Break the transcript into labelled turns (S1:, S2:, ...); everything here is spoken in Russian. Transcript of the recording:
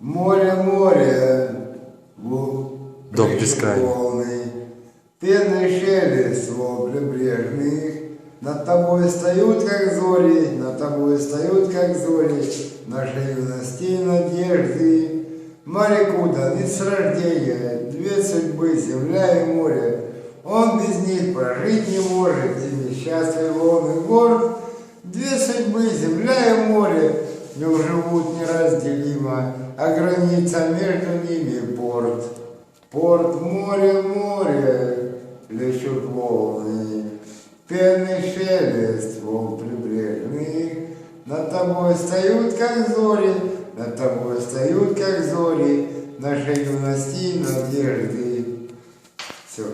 S1: Море, море,
S2: До бескрайних.
S1: волны, пенный шелест волн прибрежных, над тобой встают, как зори, над тобой встают, как зори, нашей юности и надежды. Моряку даны с рождения две судьбы, земля и море. Он без них прожить не может, и несчастный волны гор. Две судьбы, земля и море, в нем живут неразделимо, а граница между ними порт. Порт, море, море, лещут волны, пенный шелест волн прибрежных. Над тобой встают, как зори, над тобой встают, как зори, нашей юности и надежды. Все.